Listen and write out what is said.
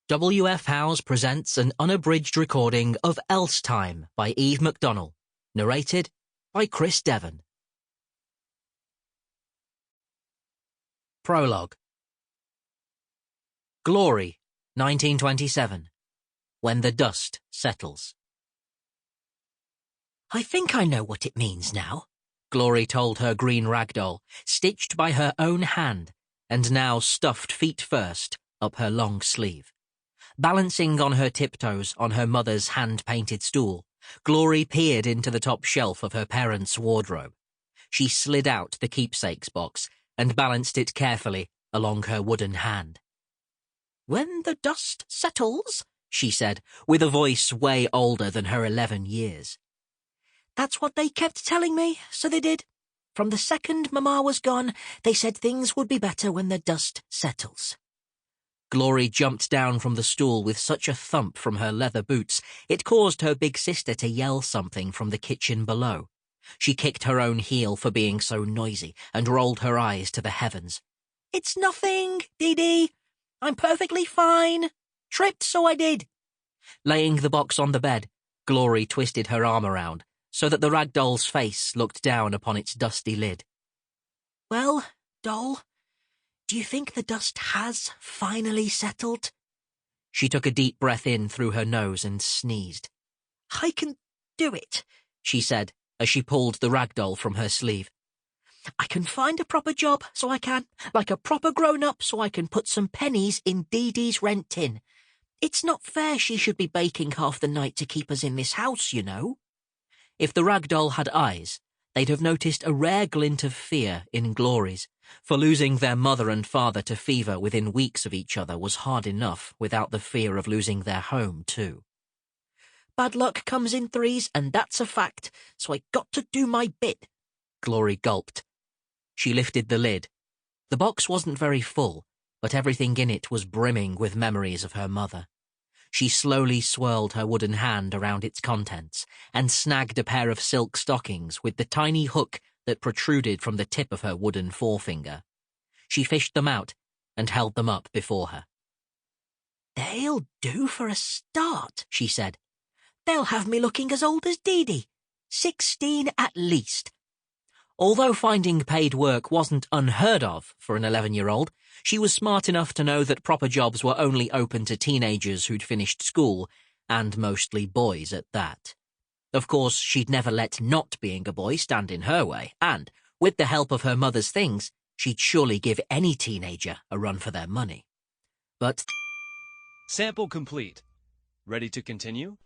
W.F. Howes presents an unabridged recording of Elsetime by Mcdonnell, narrated by Devon. Prologue. Glory, 1927. When the Dust Settles. "I think I know what it means now," Glory told her green ragdoll, stitched by her own hand, and now stuffed feet first up her long sleeve. Balancing on her tiptoes on her mother's hand-painted stool, Glory peered into the top shelf of her parents' wardrobe. She slid out the keepsakes box and balanced it carefully along her wooden hand. "When the dust settles," she said, with a voice way older than her 11 years. "That's what they kept telling me, so they did. From the second Mama was gone, they said things would be better when the dust settles." Glory jumped down from the stool with such a thump from her leather boots it caused her big sister to yell something from the kitchen below. She kicked her own heel for being so noisy and rolled her eyes to the heavens. "It's nothing, Dee Dee. I'm perfectly fine. Tripped, so I did." Laying the box on the bed, Glory twisted her arm around so that the ragdoll's face looked down upon its dusty lid. "Well, doll, do you think the dust has finally settled?" She took a deep breath in through her nose and sneezed. "I can do it," she said as she pulled the ragdoll from her sleeve. "I can find a proper job, so I can, like a proper grown-up, so I can put some pennies in Dee Dee's rent tin. It's not fair she should be baking half the night to keep us in this house, you know." If the ragdoll had eyes, they'd have noticed a rare glint of fear in Glory's, for losing their mother and father to fever within weeks of each other was hard enough without the fear of losing their home, too. "Bad luck comes in threes, and that's a fact, so I got to do my bit." Glory gulped. She lifted the lid. The box wasn't very full, but everything in it was brimming with memories of her mother. She slowly swirled her wooden hand around its contents and snagged a pair of silk stockings with the tiny hook that protruded from the tip of her wooden forefinger. She fished them out and held them up before her. "They'll do for a start," she said. "They'll have me looking as old as Dee Dee. 16 at least." Although finding paid work wasn't unheard of for an 11-year-old, she was smart enough to know that proper jobs were only open to teenagers who'd finished school, and mostly boys at that. Of course, she'd never let not being a boy stand in her way, and, with the help of her mother's things, she'd surely give any teenager a run for their money. But... Sample complete. Ready to continue?